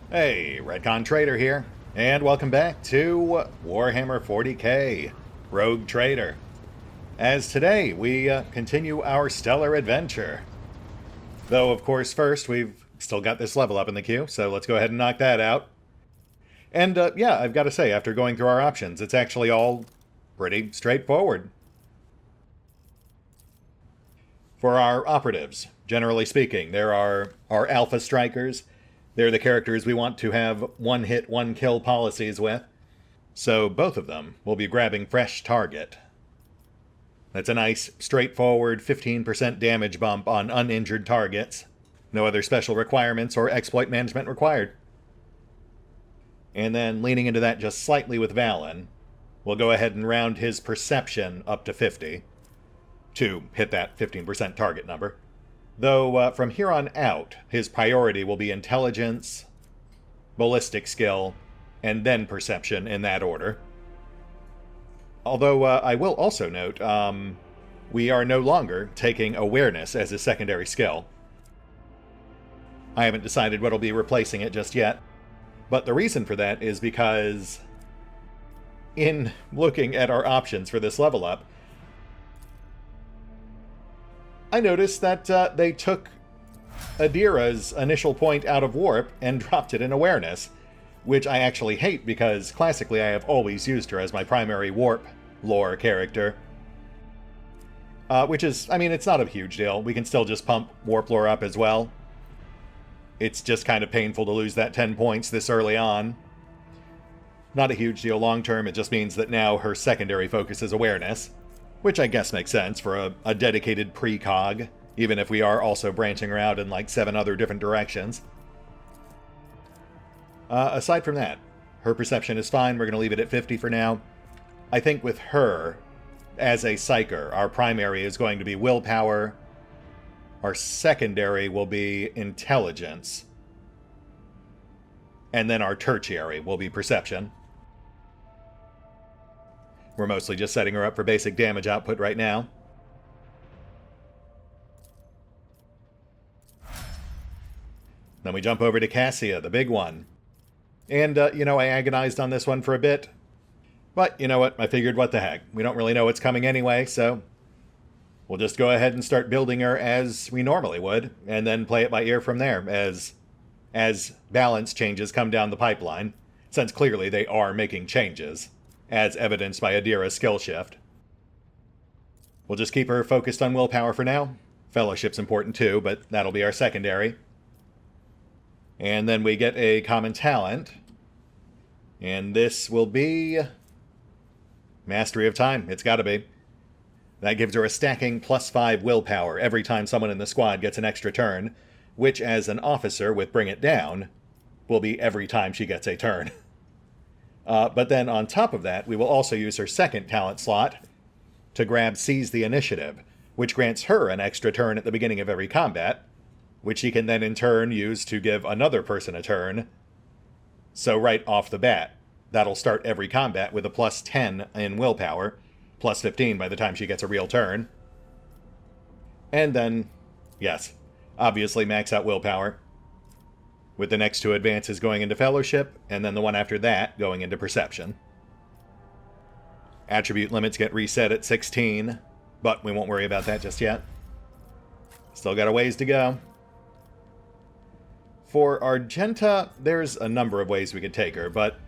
Hey, RetconRaider here, and welcome back to Warhammer 40k, Rogue Trader. As today we continue our stellar adventure. Though, of course, first we've still got this level up in the queue, so let's go ahead and knock that out. And yeah, I've got to say, after going through our options, it's actually all pretty straightforward. For our operatives, generally speaking, there are our alpha strikers. They're the characters we want to have one-hit, one-kill policies with. So both of them will be grabbing fresh target. That's a nice, straightforward 15% damage bump on uninjured targets. No other special requirements or exploit management required. And then, leaning into that just slightly with Valen, we'll go ahead and round his perception up to 50 to hit that 15% target number. Though, from here on out, his priority will be intelligence, ballistic skill, and then perception in that order. Although, I will also note, we are no longer taking awareness as a secondary skill. I haven't decided what'll be replacing it just yet, but the reason for that is because in looking at our options for this level up, I noticed that they took Adira's initial point out of Warp and dropped it in Awareness, which I actually hate because classically I have always used her as my primary Warp lore character. Which is, I mean, it's not a huge deal. We can still just pump Warp lore up as well. It's just kind of painful to lose that 10 points this early on. Not a huge deal long term, it just means that now her secondary focus is Awareness. Which I guess makes sense for a dedicated precog, even if we are also branching around in like 7 other different directions. Aside from that, her perception is fine. We're going to leave it at 50 for now. I think with her, as a psyker, our primary is going to be willpower. Our secondary will be intelligence. And then our tertiary will be perception. We're mostly just setting her up for basic damage output right now. Then we jump over to Cassia, the big one. And, I agonized on this one for a bit. But, you know what, I figured what the heck. We don't really know what's coming anyway, so we'll just go ahead and start building her as we normally would, and then play it by ear from there as balance changes come down the pipeline, since clearly they are making changes, as evidenced by Adira's skill shift. We'll just keep her focused on willpower for now. Fellowship's important too, but that'll be our secondary. And then we get a common talent. And this will be Mastery of Time. It's gotta be. That gives her a stacking +5 willpower every time someone in the squad gets an extra turn, which as an officer with Bring It Down, will be every time she gets a turn. But then on top of that, we will also use her second talent slot to grab Seize the Initiative, which grants her an extra turn at the beginning of every combat, which she can then in turn use to give another person a turn. So right off the bat, that'll start every combat with a +10 in willpower, +15 by the time she gets a real turn. And then, yes, obviously max out willpower, with the next 2 advances going into Fellowship, and then the one after that going into Perception. Attribute limits get reset at 16, but we won't worry about that just yet. Still got a ways to go. For Argenta, there's a number of ways we could take her, but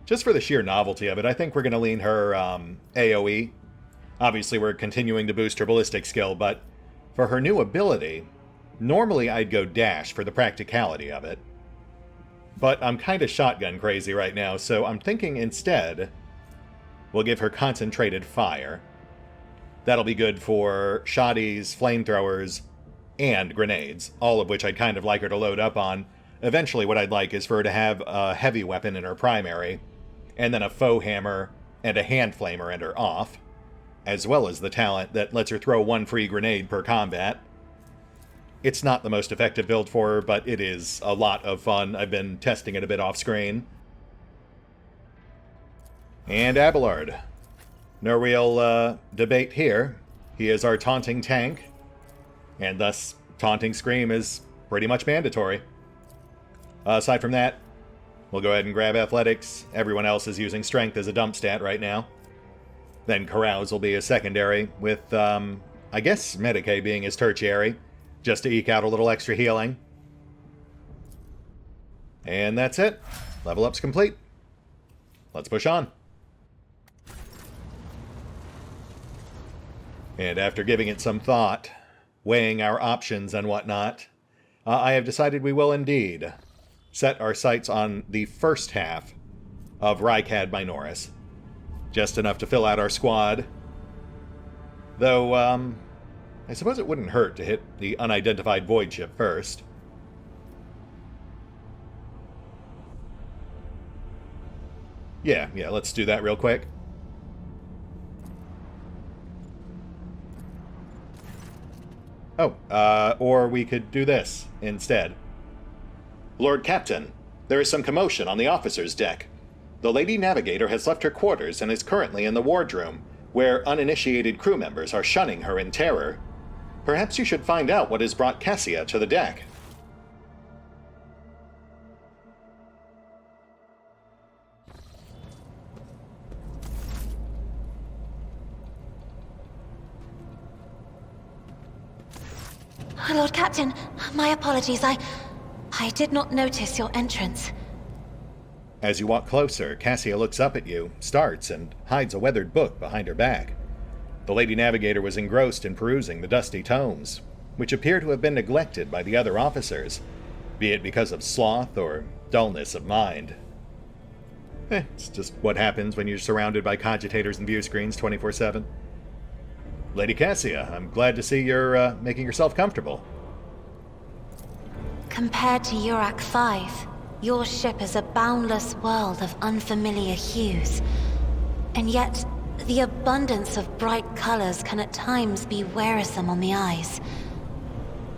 just for the sheer novelty of it, I think we're going to lean her AoE. Obviously, we're continuing to boost her ballistic skill, but for her new ability, normally I'd go Dash for the practicality of it. But I'm kind of shotgun crazy right now, so I'm thinking instead we'll give her Concentrated Fire. That'll be good for shotties, flamethrowers, and grenades, all of which I'd kind of like her to load up on. Eventually what I'd like is for her to have a heavy weapon in her primary, and then a foe hammer and a hand flamer in her off, as well as the talent that lets her throw 1 free grenade per combat. It's not the most effective build for her, but it is a lot of fun. I've been testing it a bit off-screen. And Abelard. No real debate here. He is our taunting tank, and thus taunting Scream is pretty much mandatory. Aside from that, We'll go ahead and grab athletics. Everyone else is using strength as a dump stat right now. Then carouse will be a secondary, with, I guess Medicae being his tertiary, just to eke out a little extra healing. And that's it. Level up's complete. Let's push on. And after giving it some thought, weighing our options and whatnot, I have decided we will indeed set our sights on the first half of Rykad Minoris. Just enough to fill out our squad. Though, I suppose it wouldn't hurt to hit the unidentified void ship first. Yeah, let's do that real quick. Oh, or we could do this instead. Lord Captain, there is some commotion on the officer's deck. The Lady Navigator has left her quarters and is currently in the wardroom, where uninitiated crew members are shunning her in terror. Perhaps you should find out what has brought Cassia to the deck. Lord Captain, my apologies. I did not notice your entrance. As you walk closer, Cassia looks up at you, starts, and hides a weathered book behind her back. The Lady Navigator was engrossed in perusing the dusty tomes, which appear to have been neglected by the other officers, be it because of sloth or dullness of mind. It's just what happens when you're surrounded by cogitators and view screens 24/7. Lady Cassia, I'm glad to see you're making yourself comfortable. Compared to Urak 5, your ship is a boundless world of unfamiliar hues. And yet, the abundance of bright colors can at times be wearisome on the eyes.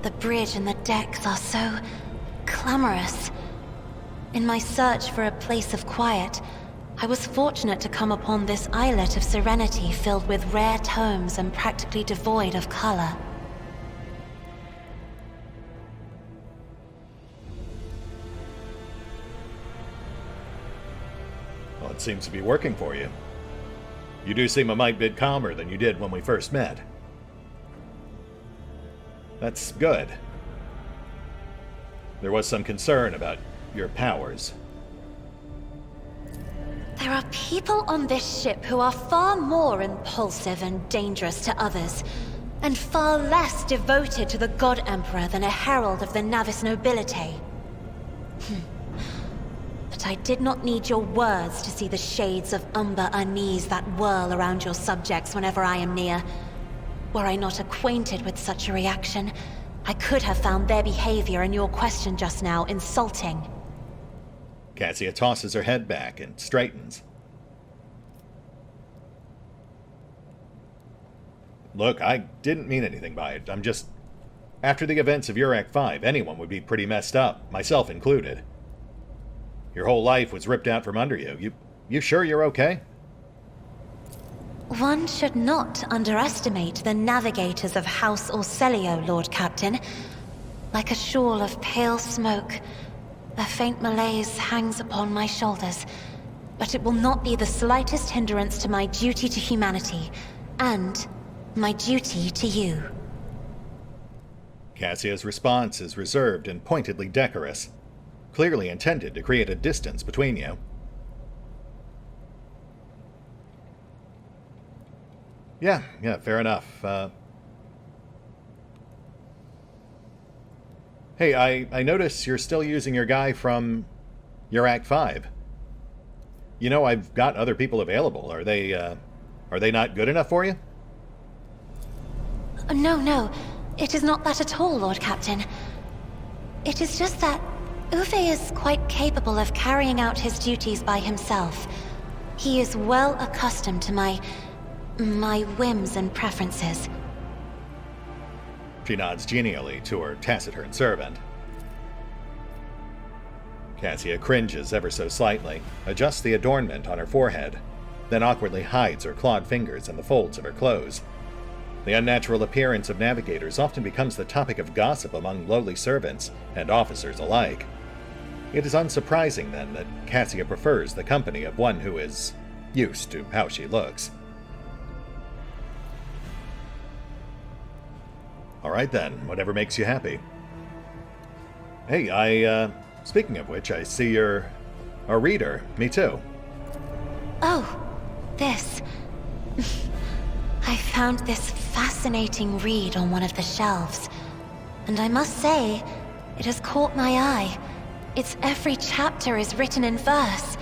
The bridge and the decks are so clamorous. In my search for a place of quiet, I was fortunate to come upon this islet of serenity filled with rare tomes and practically devoid of color. Well, it seems to be working for you. You do seem a mite bit calmer than you did when we first met. That's good. There was some concern about your powers. There are people on this ship who are far more impulsive and dangerous to others, and far less devoted to the God Emperor than a herald of the Navis nobility. But I did not need your words to see the shades of umber unease that whirl around your subjects whenever I am near. Were I not acquainted with such a reaction, I could have found their behavior and your question just now insulting. Cassia tosses her head back and straightens. Look, I didn't mean anything by it. I'm just... After the events of Urak 5, anyone would be pretty messed up, myself included. Your whole life was ripped out from under you. You sure you're okay? One should not underestimate the navigators of House Exsellsior, Lord Captain. Like a shawl of pale smoke, a faint malaise hangs upon my shoulders, but it will not be the slightest hindrance to my duty to humanity, and my duty to you. Cassia's response is reserved and pointedly decorous, clearly intended to create a distance between you. Yeah, fair enough. Hey, I notice you're still using your guy from Urak 5. You know, I've got other people available. Are they not good enough for you? No. It is not that at all, Lord Captain. It is just that Uwe is quite capable of carrying out his duties by himself. He is well accustomed to my whims and preferences. She nods genially to her taciturn servant. Cassia cringes ever so slightly, adjusts the adornment on her forehead, then awkwardly hides her clawed fingers in the folds of her clothes. The unnatural appearance of navigators often becomes the topic of gossip among lowly servants and officers alike. It is unsurprising, then, that Cassia prefers the company of one who is used to how she looks. Alright then, whatever makes you happy. Hey, speaking of which, I see you're a reader. Me too. Oh, this. I found this fascinating read on one of the shelves, and I must say, it has caught my eye. Its every chapter is written in verse.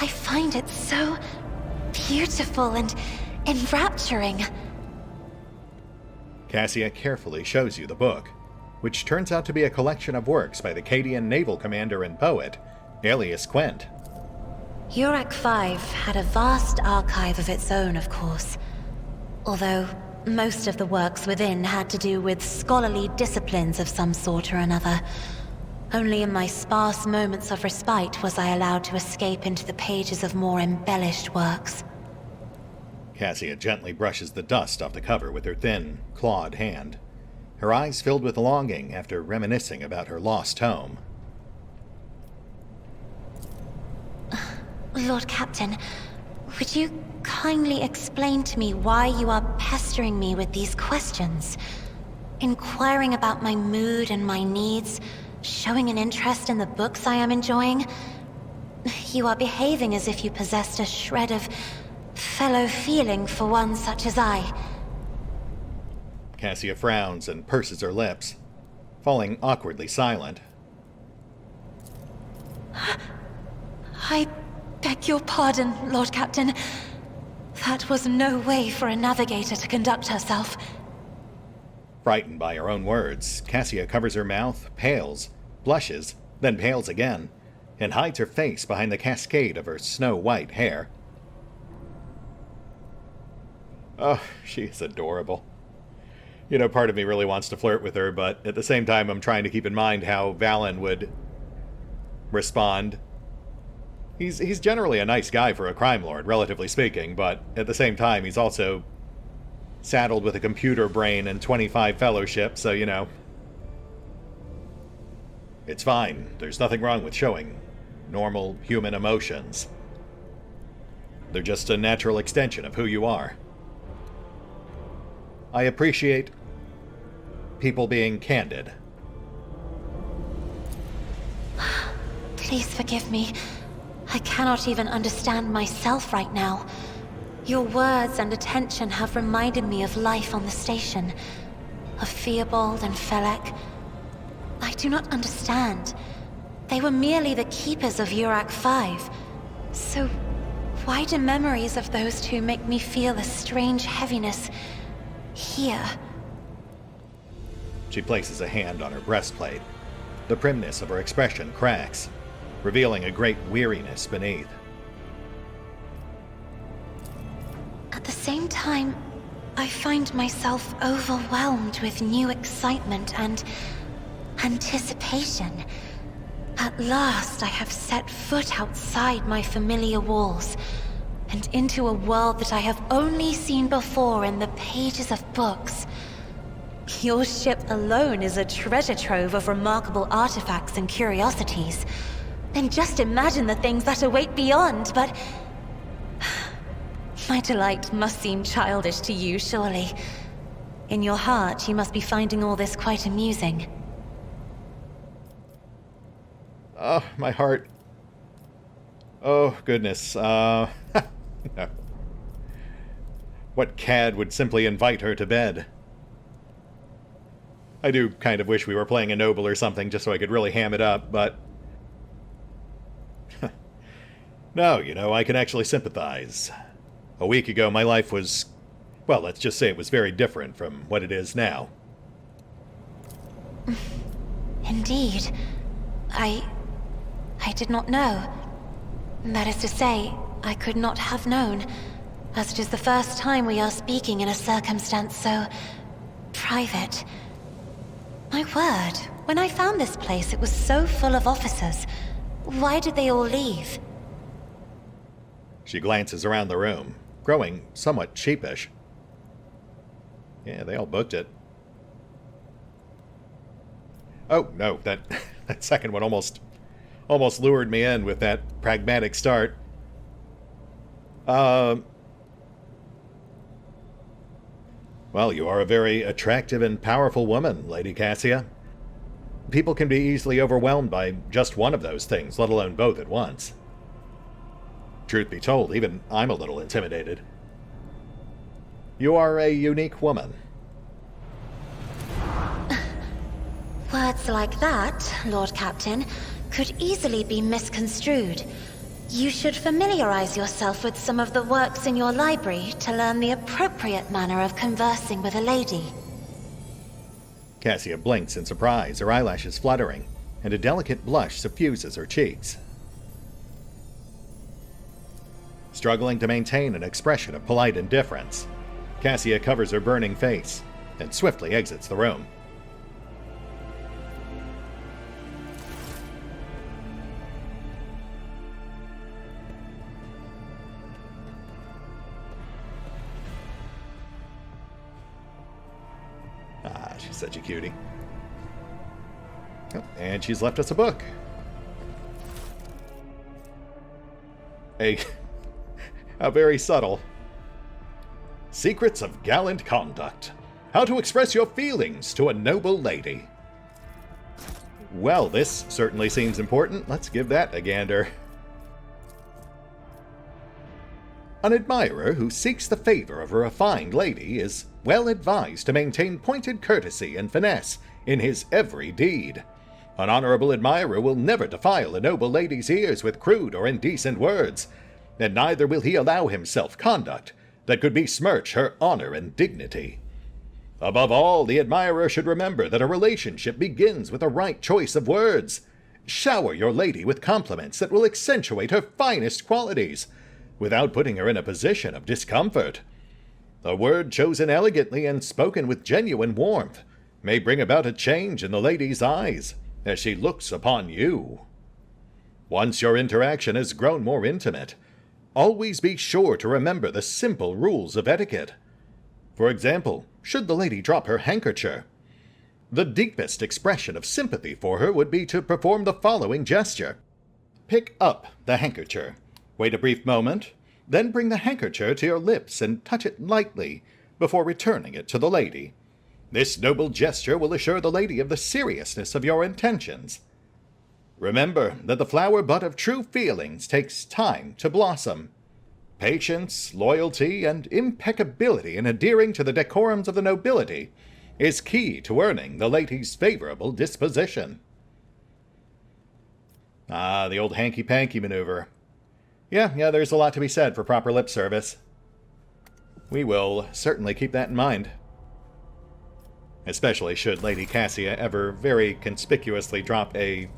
I find it so beautiful and enrapturing. Cassia carefully shows you the book, which turns out to be a collection of works by the Cadian naval commander and poet, Alias Quent. Urak 5 had a vast archive of its own, of course. Although most of the works within had to do with scholarly disciplines of some sort or another. Only in my sparse moments of respite was I allowed to escape into the pages of more embellished works. Cassia gently brushes the dust off the cover with her thin, clawed hand, her eyes filled with longing after reminiscing about her lost home. Lord Captain, would you kindly explain to me why you are pestering me with these questions? Inquiring about my mood and my needs, showing an interest in the books I am enjoying? You are behaving as if you possessed a shred of fellow feeling for one such as I. Cassia frowns and purses her lips, falling awkwardly silent. I beg your pardon, Lord Captain. That was no way for a navigator to conduct herself. Frightened by her own words, Cassia covers her mouth, pales, blushes, then pales again, and hides her face behind the cascade of her snow-white hair. Oh, she is adorable. You know, part of me really wants to flirt with her, but at the same time I'm trying to keep in mind how Valen would respond. He's generally a nice guy for a crime lord, relatively speaking, but at the same time he's also saddled with a computer brain and 25 fellowship, so you know. It's fine. There's nothing wrong with showing normal human emotions. They're just a natural extension of who you are. I appreciate people being candid. Please forgive me. I cannot even understand myself right now. Your words and attention have reminded me of life on the station, of Theobald and Felek. I do not understand. They were merely the keepers of Urak 5. So why do memories of those two make me feel a strange heaviness here? She places a hand on her breastplate. The primness of her expression cracks, revealing a great weariness beneath. At the same time, I find myself overwhelmed with new excitement and anticipation. At last, I have set foot outside my familiar walls and into a world that I have only seen before in the pages of books. Your ship alone is a treasure trove of remarkable artifacts and curiosities. And just imagine the things that await beyond, but my delight must seem childish to you, surely. In your heart, you must be finding all this quite amusing. Oh, my heart. Oh, goodness. No. What cad would simply invite her to bed? I do kind of wish we were playing a noble or something just so I could really ham it up, but... No, you know, I can actually sympathize. A week ago, my life was... well, let's just say it was very different from what it is now. Indeed. I did not know. That is to say, I could not have known, as it is the first time we are speaking in a circumstance so... private. My word, when I found this place, it was so full of officers. Why did they all leave? She glances around the room, growing somewhat sheepish. Yeah, they all booked it. Oh, no, that second one almost almost lured me in with that pragmatic start. Well, you are a very attractive and powerful woman, Lady Cassia. People can be easily overwhelmed by just one of those things, let alone both at once. Truth be told, even I'm a little intimidated. You are a unique woman. Words like that, Lord Captain, could easily be misconstrued. You should familiarize yourself with some of the works in your library to learn the appropriate manner of conversing with a lady. Cassia blinks in surprise, her eyelashes fluttering, and a delicate blush suffuses her cheeks. Struggling to maintain an expression of polite indifference, Cassia covers her burning face and swiftly exits the room. She's such a cutie. Oh, and she's left us a book. A very subtle. Secrets of Gallant Conduct. How to express your feelings to a noble lady. Well, this certainly seems important. Let's give that a gander. An admirer who seeks the favor of a refined lady is well advised to maintain pointed courtesy and finesse in his every deed. An honorable admirer will never defile a noble lady's ears with crude or indecent words, and neither will he allow himself conduct that could besmirch her honor and dignity. Above all, the admirer should remember that a relationship begins with the right choice of words. Shower your lady with compliments that will accentuate her finest qualities, without putting her in a position of discomfort. A word chosen elegantly and spoken with genuine warmth may bring about a change in the lady's eyes as she looks upon you. Once your interaction has grown more intimate, always be sure to remember the simple rules of etiquette. For example, should the lady drop her handkerchief, the deepest expression of sympathy for her would be to perform the following gesture. Pick up the handkerchief. Wait a brief moment, then bring the handkerchief to your lips and touch it lightly before returning it to the lady. This noble gesture will assure the lady of the seriousness of your intentions. Remember that the flower bud of true feelings takes time to blossom. Patience, loyalty, and impeccability in adhering to the decorums of the nobility is key to earning the lady's favorable disposition. Ah, the old hanky-panky maneuver. Yeah, there's a lot to be said for proper lip service. We will certainly keep that in mind. Especially should Lady Cassia ever very conspicuously drop a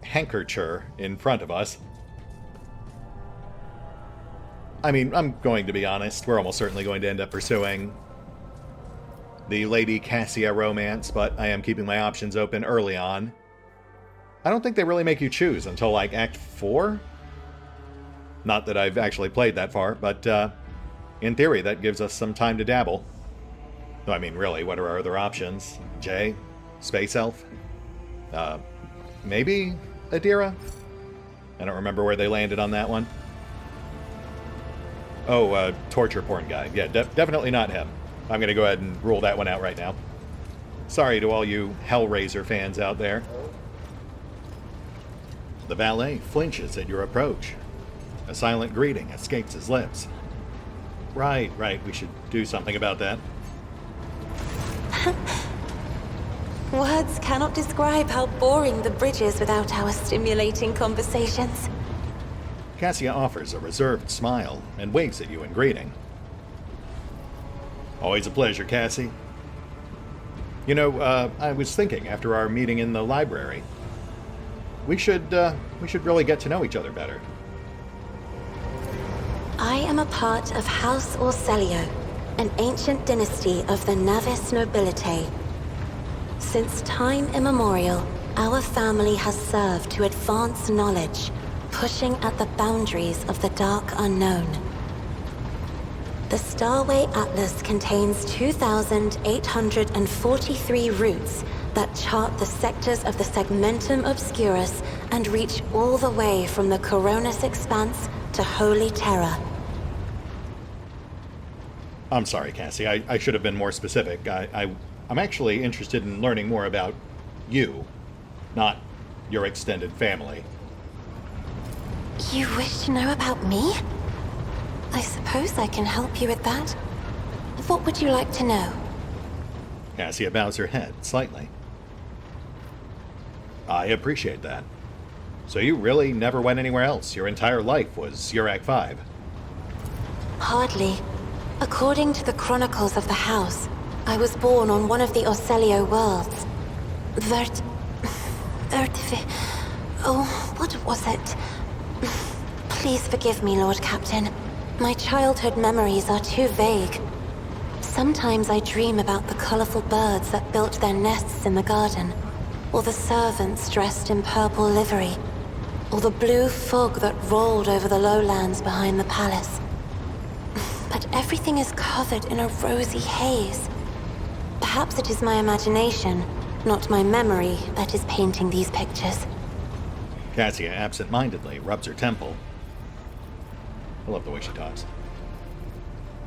handkerchief in front of us. I mean, I'm going to be honest, we're almost certainly going to end up pursuing the Lady Cassia romance, but I am keeping my options open early on. I don't think they really make you choose until, like, Act 4? Not that I've actually played that far, but in theory that gives us some time to dabble. I mean, really, what are our other options? Jay? Space Elf? Maybe Adira? I don't remember where they landed on that one. Oh, torture porn guy. Yeah, definitely not him. I'm going to go ahead and rule that one out right now. Sorry to all you Hellraiser fans out there. The valet flinches at your approach. A silent greeting escapes his lips. Right, we should do something about that. Words cannot describe how boring the bridge is without our stimulating conversations. Cassia offers a reserved smile and waves at you in greeting. Always a pleasure, Cassie. You know, I was thinking after our meeting in the library, we should really get to know each other better. I am a part of House Exsellsior, an ancient dynasty of the Navis nobility. Since time immemorial, our family has served to advance knowledge, pushing at the boundaries of the dark unknown. The Starway Atlas contains 2,843 routes that chart the sectors of the segmentum obscurus and reach all the way from the Coronis expanse to Holy Terror. I'm sorry, Cassie. I should have been more specific. I'm actually interested in learning more about you, not your extended family. You wish to know about me? I suppose I can help you with that. What would you like to know? Cassia bows her head slightly. I appreciate that. So you really never went anywhere else? Your entire life was Urak 5? Hardly. According to the chronicles of the house, I was born on one of the Exsellsior worlds. What was it? Please forgive me, Lord Captain. My childhood memories are too vague. Sometimes I dream about the colorful birds that built their nests in the garden, or the servants dressed in purple livery, or the blue fog that rolled over the lowlands behind the palace. But everything is covered in a rosy haze. Perhaps it is my imagination, not my memory, that is painting these pictures. Cassia absent-mindedly rubs her temple. I love the way she talks.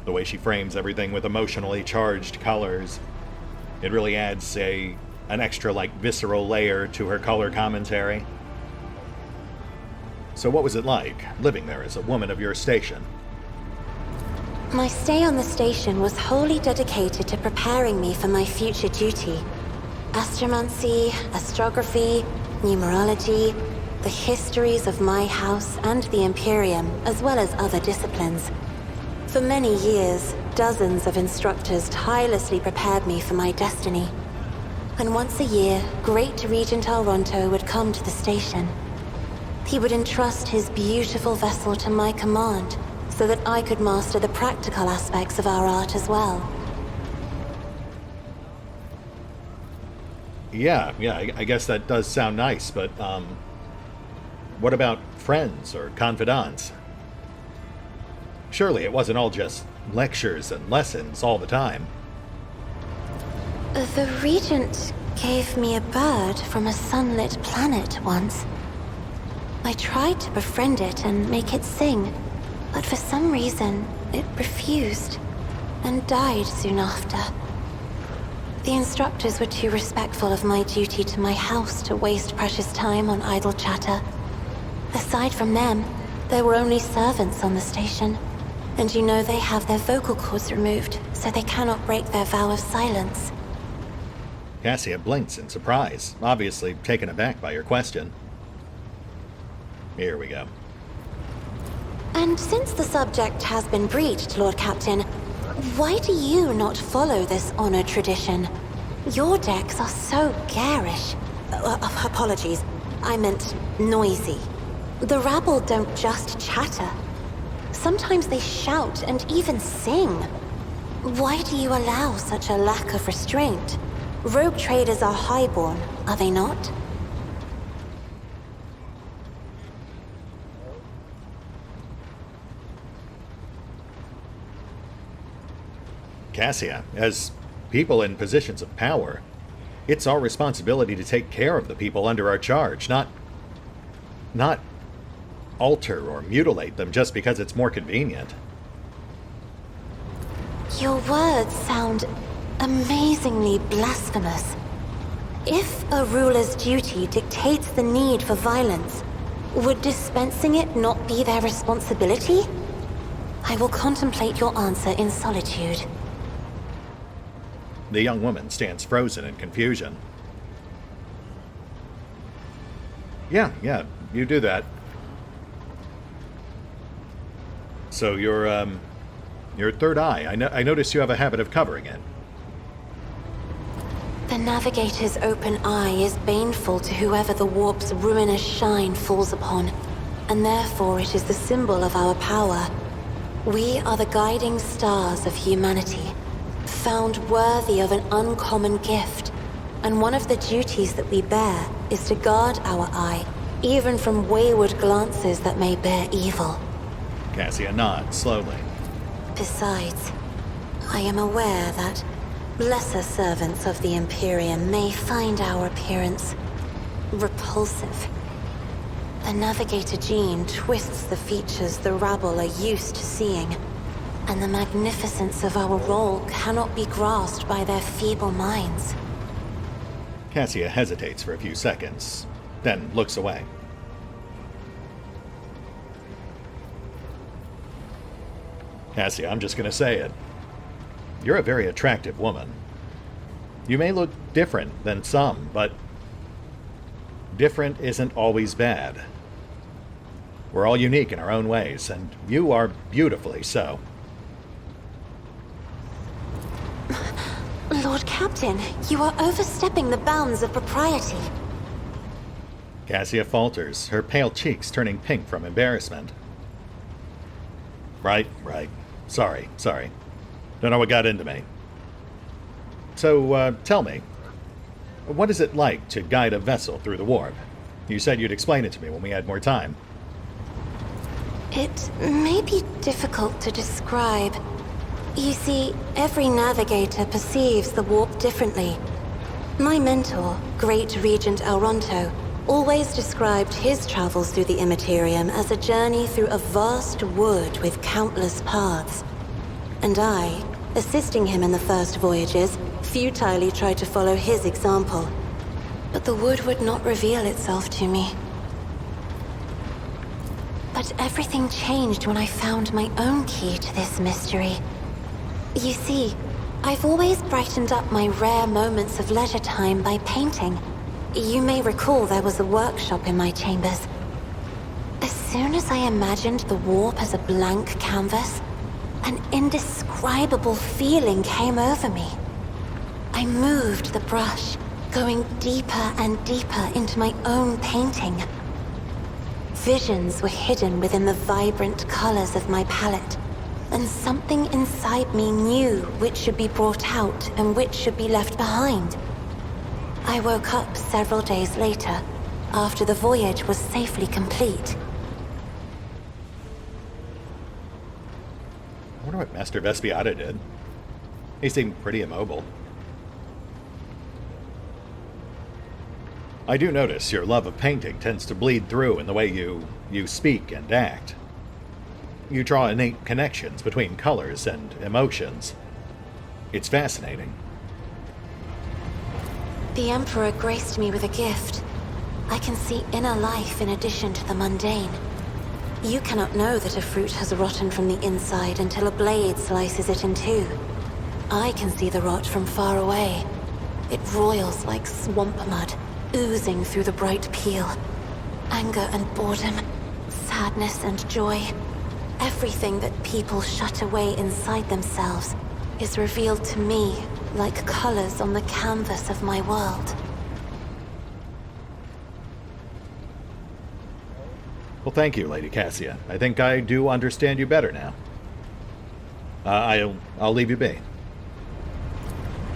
The way she frames everything with emotionally charged colors. It really adds, an extra, visceral layer to her color commentary. So what was it like, living there as a woman of your station? My stay on the station was wholly dedicated to preparing me for my future duty. Astromancy, astrography, numerology, the histories of my house and the Imperium, as well as other disciplines. For many years, dozens of instructors tirelessly prepared me for my destiny. And once a year, Great Regent Alronto would come to the station. He would entrust his beautiful vessel to my command, so that I could master the practical aspects of our art as well. Yeah, I guess that does sound nice, but, what about friends or confidants? Surely it wasn't all just lectures and lessons all the time. The Regent gave me a bird from a sunlit planet once. I tried to befriend it and make it sing, but for some reason, it refused, and died soon after. The instructors were too respectful of my duty to my house to waste precious time on idle chatter. Aside from them, there were only servants on the station, and you know they have their vocal cords removed, so they cannot break their vow of silence. Cassia blinks in surprise, obviously taken aback by your question. Here we go. And since the subject has been breached, Lord Captain, why do you not follow this honored tradition? Your decks are so garish. Apologies, I meant noisy. The rabble don't just chatter. Sometimes they shout and even sing. Why do you allow such a lack of restraint? Rogue traders are highborn, are they not? Cassia, as people in positions of power, it's our responsibility to take care of the people under our charge, not alter or mutilate them just because it's more convenient. Your words sound amazingly blasphemous. If a ruler's duty dictates the need for violence, would dispensing it not be their responsibility? I will contemplate your answer in solitude. The young woman stands frozen in confusion. Yeah, you do that. So your third eye, I notice you have a habit of covering it. The Navigator's open eye is baneful to whoever the warp's ruinous shine falls upon, and therefore it is the symbol of our power. We are the guiding stars of humanity, found worthy of an uncommon gift, and one of the duties that we bear is to guard our eye, even from wayward glances that may bear evil. Cassia nods slowly. Besides, I am aware that Lesser servants of the Imperium may find our appearance repulsive. The navigator gene twists the features the rabble are used to seeing, and the magnificence of our role cannot be grasped by their feeble minds. Cassia hesitates for a few seconds, then looks away. Cassia, I'm just gonna say it. You're a very attractive woman. You may look different than some, but different isn't always bad. We're all unique in our own ways, and you are beautifully so. Lord Captain, you are overstepping the bounds of propriety. Cassia falters, her pale cheeks turning pink from embarrassment. Right. Sorry. Don't know what got into me. So, tell me, what is it like to guide a vessel through the warp? You said you'd explain it to me when we had more time. It may be difficult to describe. You see, every navigator perceives the warp differently. My mentor, Great Regent Elronto, always described his travels through the Immaterium as a journey through a vast wood with countless paths. And I, assisting him in the first voyages, futilely tried to follow his example. But the wood would not reveal itself to me. But everything changed when I found my own key to this mystery. You see, I've always brightened up my rare moments of leisure time by painting. You may recall there was a workshop in my chambers. As soon as I imagined the warp as a blank canvas, an indescribable feeling came over me. I moved the brush, going deeper and deeper into my own painting. Visions were hidden within the vibrant colors of my palette, and something inside me knew which should be brought out and which should be left behind. I woke up several days later, after the voyage was safely complete. I wonder what Master Vespiata did. He seemed pretty immobile. I do notice your love of painting tends to bleed through in the way you speak and act. You draw innate connections between colors and emotions. It's fascinating. The Emperor graced me with a gift. I can see inner life in addition to the mundane. You cannot know that a fruit has rotten from the inside until a blade slices it in two. I can see the rot from far away. It roils like swamp mud, oozing through the bright peel. Anger and boredom, sadness and joy. Everything that people shut away inside themselves is revealed to me like colors on the canvas of my world. Well, thank you, Lady Cassia. I think I do understand you better now. I'll leave you be.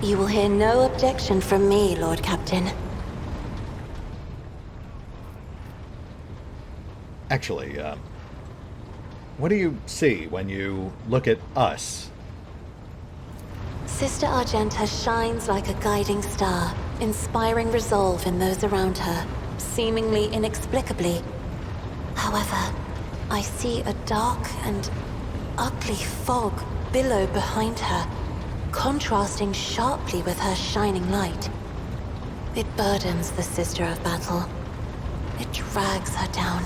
You will hear no objection from me, Lord Captain. Actually, what do you see when you look at us? Sister Argenta shines like a guiding star, inspiring resolve in those around her, seemingly inexplicably. However, I see a dark and ugly fog billow behind her, contrasting sharply with her shining light. It burdens the Sister of Battle. It drags her down.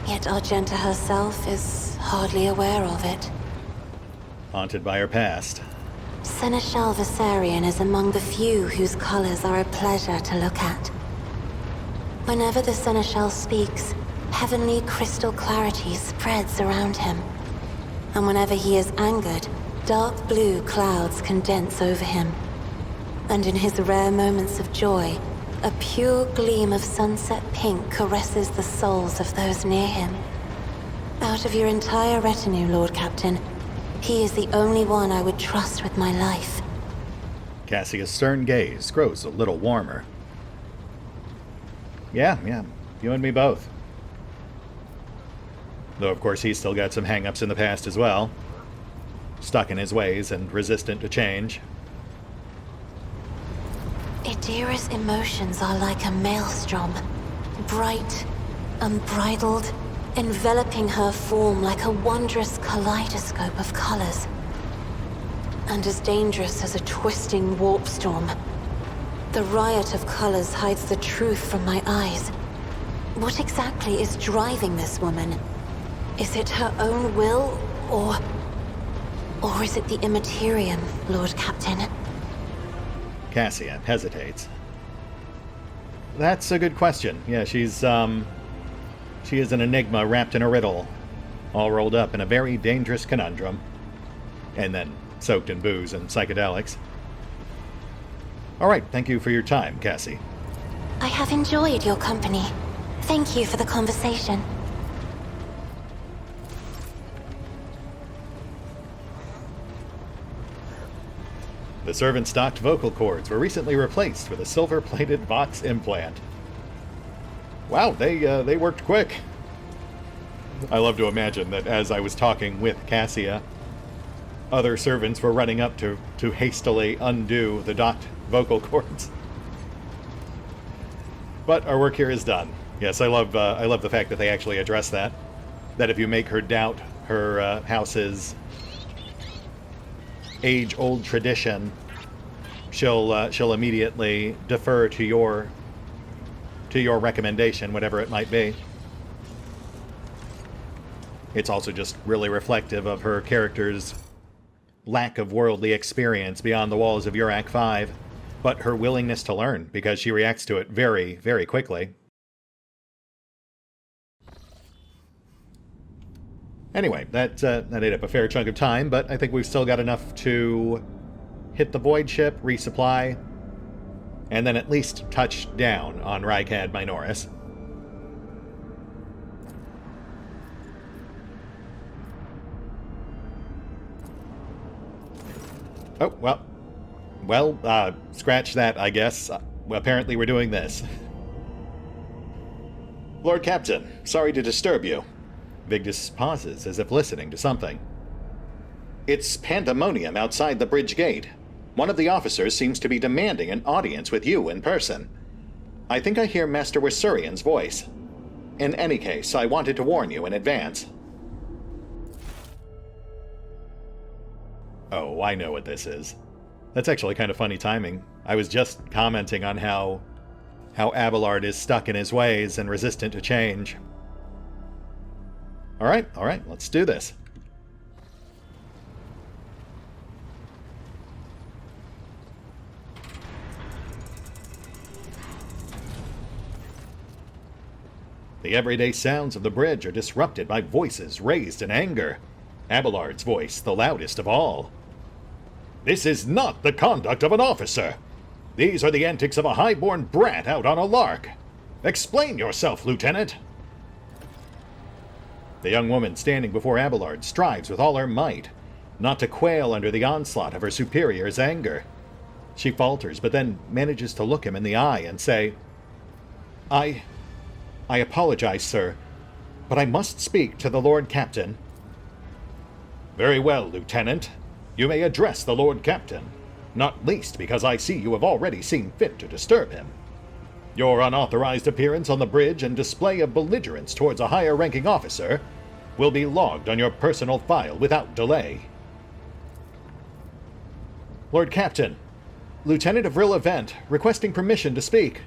Yet Argenta herself is hardly aware of it. Haunted by her past. Seneschal Viserion is among the few whose colors are a pleasure to look at. Whenever the Seneschal speaks, heavenly crystal clarity spreads around him. And whenever he is angered, dark blue clouds condense over him. And in his rare moments of joy, a pure gleam of sunset pink caresses the souls of those near him. Out of your entire retinue, Lord Captain, he is the only one I would trust with my life. Cassia's stern gaze grows a little warmer. Yeah, you and me both. Though, of course, he's still got some hang-ups in the past as well. Stuck in his ways and resistant to change. Adira's emotions are like a maelstrom. Bright, unbridled, enveloping her form like a wondrous kaleidoscope of colors. And as dangerous as a twisting warp storm. The riot of colors hides the truth from my eyes. What exactly is driving this woman? Is it her own will, or is it the Immaterium, Lord Captain? Cassia hesitates. That's a good question. Yeah, she is an enigma wrapped in a riddle, all rolled up in a very dangerous conundrum, and then soaked in booze and psychedelics. All right, thank you for your time, Cassie. I have enjoyed your company. Thank you for the conversation. The servant-stocked vocal cords were recently replaced with a silver-plated Vox implant. Wow, they worked quick. I love to imagine that as I was talking with Cassia, other servants were running up to hastily undo the docked vocal cords. But our work here is done. Yes, I love the fact that they actually address that. That if you make her doubt her house's age-old tradition, she'll immediately defer to your recommendation, whatever it might be. It's also just really reflective of her character's lack of worldly experience beyond the walls of Urak 5, but her willingness to learn, because she reacts to it very, very quickly. Anyway, that ate up a fair chunk of time, but I think we've still got enough to hit the void ship, resupply, and then at least touch down on Rykad Minoris. Oh, well, scratch that, I guess. Apparently we're doing this. Lord Captain, sorry to disturb you. Vigdis pauses, as if listening to something. It's pandemonium outside the bridge gate. One of the officers seems to be demanding an audience with you in person. I think I hear Master Wasurian's voice. In any case, I wanted to warn you in advance. Oh, I know what this is. That's actually kind of funny timing. I was just commenting on how Abelard is stuck in his ways and resistant to change. All right, let's do this. The everyday sounds of the bridge are disrupted by voices raised in anger. Abelard's voice, the loudest of all. This is not the conduct of an officer. These are the antics of a high-born brat out on a lark. Explain yourself, Lieutenant. The young woman standing before Abelard strives with all her might, not to quail under the onslaught of her superior's anger. She falters, but then manages to look him in the eye and say, I apologize, sir, but I must speak to the Lord Captain. Very well, Lieutenant. You may address the Lord Captain, not least because I see you have already seen fit to disturb him. Your unauthorized appearance on the bridge and display of belligerence towards a higher-ranking officer will be logged on your personal file without delay. Lord Captain, Lieutenant of Rilla Vent, requesting permission to speak.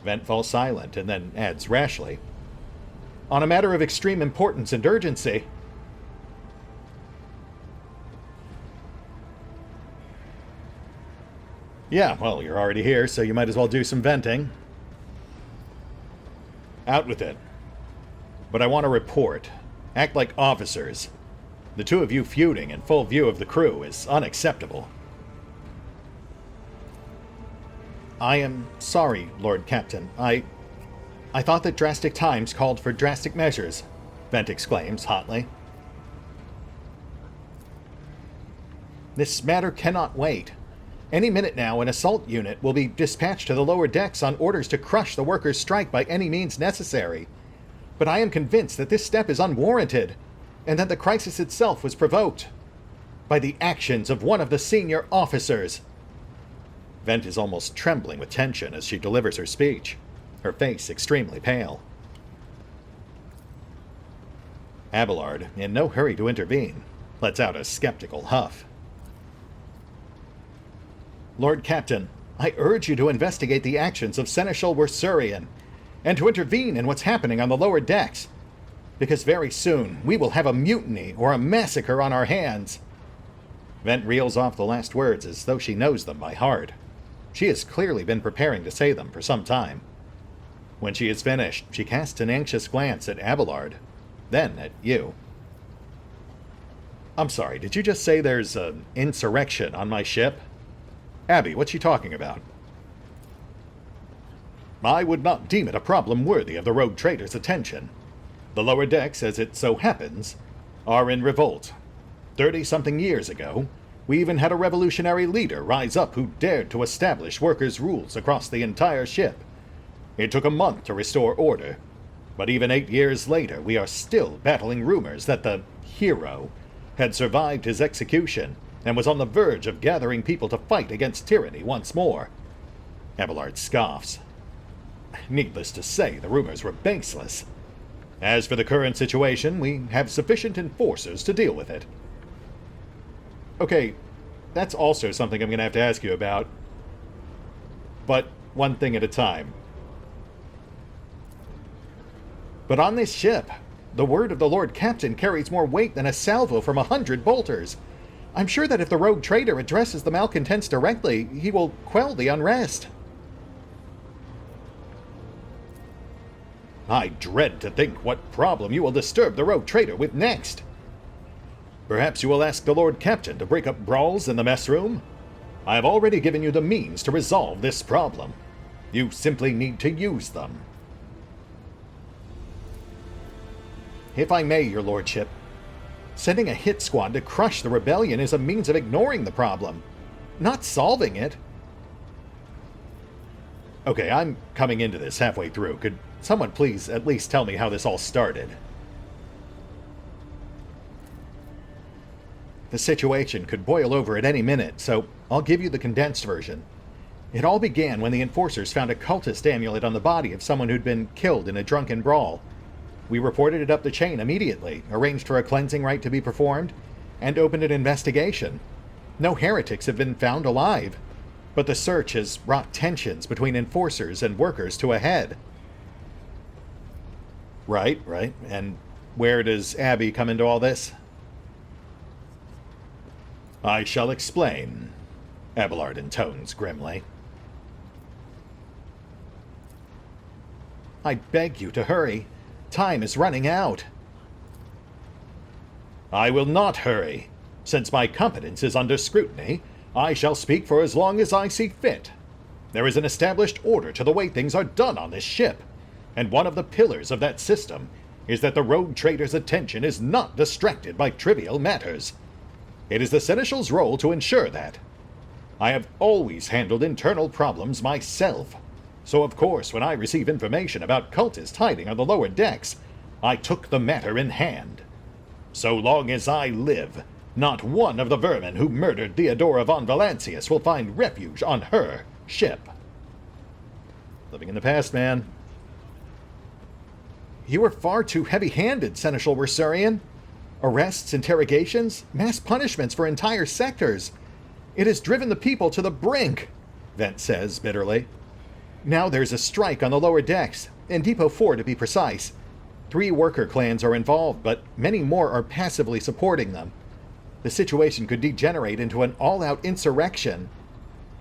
Vent falls silent and then adds rashly, on a matter of extreme importance and urgency. Yeah, well, you're already here, so you might as well do some venting. Out with it. But I want to report. Act like officers. The two of you feuding in full view of the crew is unacceptable. I am sorry, Lord Captain. I thought that drastic times called for drastic measures, Vent exclaims hotly. This matter cannot wait. Any minute now, an assault unit will be dispatched to the lower decks on orders to crush the workers' strike by any means necessary. But I am convinced that this step is unwarranted, and that the crisis itself was provoked by the actions of one of the senior officers. Vent is almost trembling with tension as she delivers her speech, her face extremely pale. Abelard, in no hurry to intervene, lets out a skeptical huff. Lord Captain, I urge you to investigate the actions of Seneschal Wursurian, and to intervene in what's happening on the lower decks, because very soon we will have a mutiny or a massacre on our hands. Vent reels off the last words as though she knows them by heart. She has clearly been preparing to say them for some time. When she is finished, she casts an anxious glance at Abelard, then at you. I'm sorry, did you just say there's an insurrection on my ship? Abby, what's she talking about? I would not deem it a problem worthy of the rogue trader's attention. The lower decks, as it so happens, are in revolt. 30-something years ago, we even had a revolutionary leader rise up who dared to establish workers' rules across the entire ship. It took a month to restore order, but even 8 years later, we are still battling rumors that the hero had survived his execution and was on the verge of gathering people to fight against tyranny once more. Abelard scoffs. Needless to say, the rumors were baseless. As for the current situation, we have sufficient enforcers to deal with it. Okay, that's also something I'm going to have to ask you about. But one thing at a time. But on this ship, the word of the Lord Captain carries more weight than a salvo from 100 bolters. I'm sure that if the rogue trader addresses the malcontents directly, he will quell the unrest. I dread to think what problem you will disturb the rogue trader with next. Perhaps you will ask the Lord Captain to break up brawls in the mess room? I have already given you the means to resolve this problem. You simply need to use them. If I may, your lordship, sending a hit squad to crush the rebellion is a means of ignoring the problem, not solving it. Okay, I'm coming into this halfway through. Could someone please at least tell me how this all started? The situation could boil over at any minute, so I'll give you the condensed version. It all began when the enforcers found a cultist amulet on the body of someone who'd been killed in a drunken brawl. We reported it up the chain immediately, arranged for a cleansing rite to be performed, and opened an investigation. No heretics have been found alive, but the search has wrought tensions between enforcers and workers to a head. Right. And where does Abby come into all this? I shall explain, Abelard intones grimly. I beg you to hurry. Time is running out. I will not hurry. Since my competence is under scrutiny, I shall speak for as long as I see fit. There is an established order to the way things are done on this ship, and one of the pillars of that system is that the rogue trader's attention is not distracted by trivial matters. It is the Seneschal's role to ensure that. I have always handled internal problems myself, so of course when I receive information about cultists hiding on the lower decks, I took the matter in hand. So long as I live, not one of the vermin who murdered Theodora von Valancius will find refuge on her ship. Living in the past, man. You are far too heavy-handed, Seneschal Wursurian. Arrests, interrogations, mass punishments for entire sectors. It has driven the people to the brink, Vent says bitterly. Now there's a strike on the lower decks, in Depot 4 to be precise. 3 worker clans are involved, but many more are passively supporting them. The situation could degenerate into an all-out insurrection.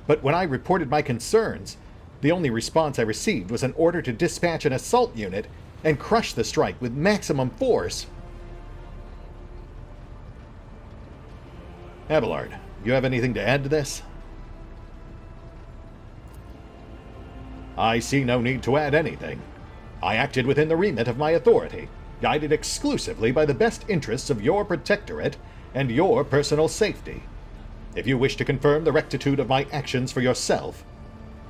But when I reported my concerns, the only response I received was an order to dispatch an assault unit and crush the strike with maximum force. Abelard, you have anything to add to this? I see no need to add anything. I acted within the remit of my authority, guided exclusively by the best interests of your protectorate and your personal safety. If you wish to confirm the rectitude of my actions for yourself,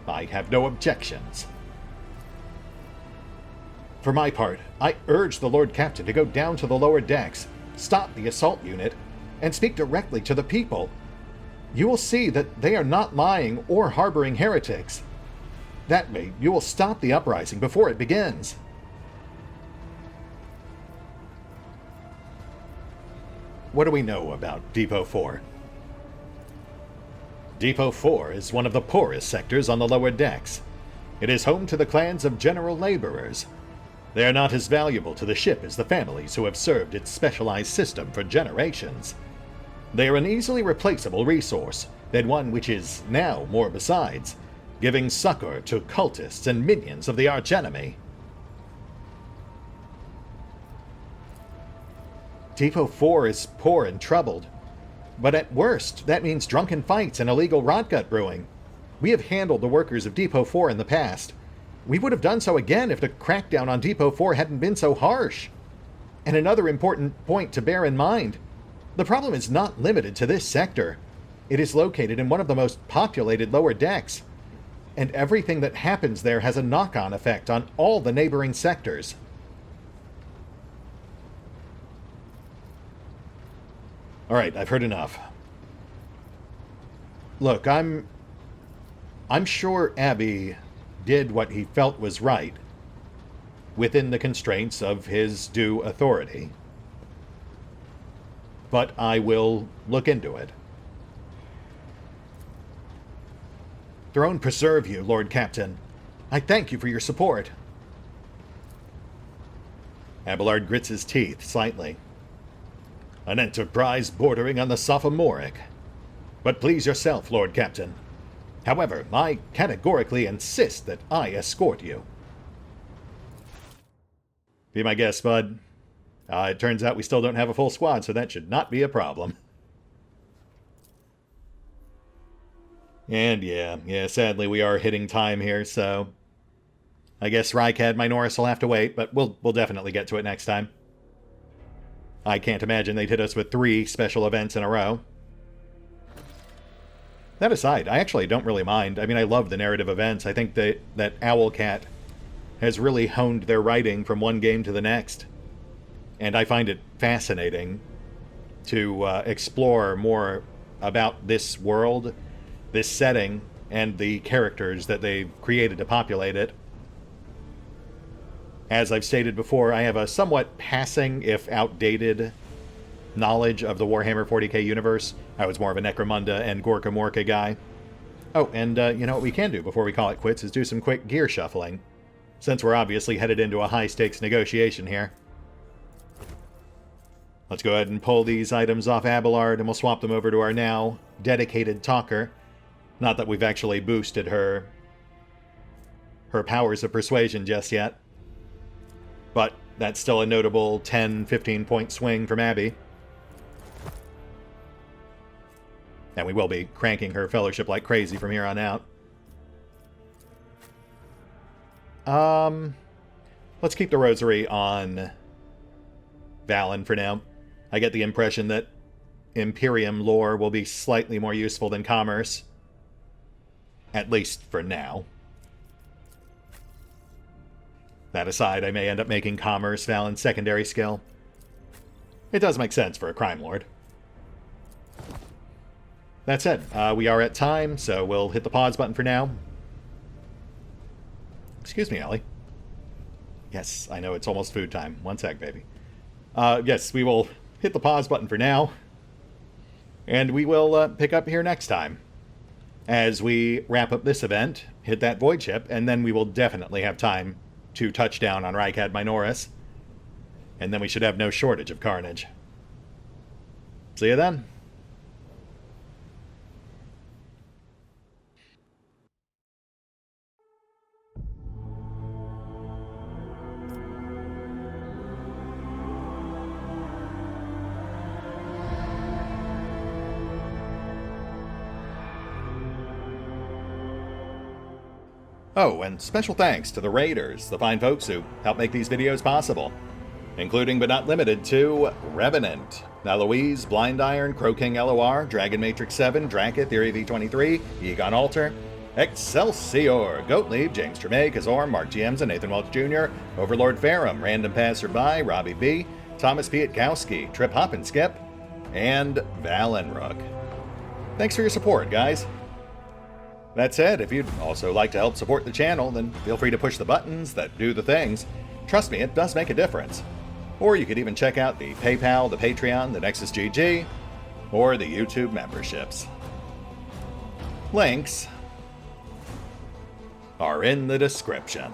I have no objections. For my part, I urge the Lord Captain to go down to the lower decks, stop the assault unit, and speak directly to the people. you will see that they are not lying or harboring heretics. That way, you will stop the uprising before it begins. What do we know about Depot 4? Depot 4 is one of the poorest sectors on the lower decks. It is home to the clans of general laborers. They are not as valuable to the ship as the families who have served its specialized system for generations. They are an easily replaceable resource, and one which is now more besides, giving succor to cultists and minions of the archenemy. Depot 4 is poor and troubled, but at worst, that means drunken fights and illegal rotgut brewing. We have handled the workers of Depot 4 in the past. We would have done so again if the crackdown on Depot 4 hadn't been so harsh. And another important point to bear in mind, the problem is not limited to this sector. It is located in one of the most populated lower decks, and everything that happens there has a knock-on effect on all the neighboring sectors. Alright, I've heard enough. Look, I'm sure Abby did what he felt was right, within the constraints of his due authority. But I will look into it. Throne preserve you, Lord Captain. I thank you for your support. Abelard grits his teeth slightly. An enterprise bordering on the sophomoric. But please yourself, Lord Captain. However, I categorically insist that I escort you. Be my guest, bud. It turns out we still don't have a full squad, so that should not be a problem. And yeah, sadly we are hitting time here, so I guess Rykad Minoris will have to wait, but we'll definitely get to it next time. I can't imagine they'd hit us with 3 special events in a row. That aside, I actually don't really mind. I mean, I love the narrative events. I think that Owlcat has really honed their writing from one game to the next. And I find it fascinating to explore more about this world, this setting, and the characters that they've created to populate it. As I've stated before, I have a somewhat passing, if outdated, knowledge of the Warhammer 40k universe. I was more of a Necromunda and Gorka Morka guy. Oh, and you know what we can do before we call it quits is do some quick gear shuffling, since we're obviously headed into a high-stakes negotiation here. Let's go ahead and pull these items off Abelard, and we'll swap them over to our now dedicated talker. Not that we've actually boosted her powers of persuasion just yet. But that's still a notable 10-15 point swing from Abby. And we will be cranking her fellowship like crazy from here on out. Let's keep the rosary on Valen for now. I get the impression that Imperium lore will be slightly more useful than commerce. At least for now. That aside, I may end up making commerce Valen's secondary skill. It does make sense for a crime lord. That said, we are at time, so we'll hit the pause button for now. Excuse me, Ellie. Yes, I know it's almost food time. One sec, baby. Yes, we will hit the pause button for now. And we will pick up here next time. As we wrap up this event, hit that void ship, and then we will definitely have time to touch down on Rykad Minoris. And then we should have no shortage of carnage. See you then. Oh, and special thanks to the Raiders, the fine folks who help make these videos possible, including but not limited to Revenant, Alois, Blindiron, CrowkingLoR, Dragon Matrix 7, Drakiith, Theory V23, EgonAlter, Exsellsior, Gottlieb, James Trimmier, Kazorm, Mark Giemza, Nathan Welch Jr., OverlordPherom, RandomPassrby, RobbyB, Tomasz Piątkowski, Triphoppenskip, and Valinrook. Thanks for your support, guys. That said, if you'd also like to help support the channel, then feel free to push the buttons that do the things. Trust me, it does make a difference. Or you could even check out the PayPal, the Patreon, the Nexus GG, or the YouTube memberships. Links are in the description.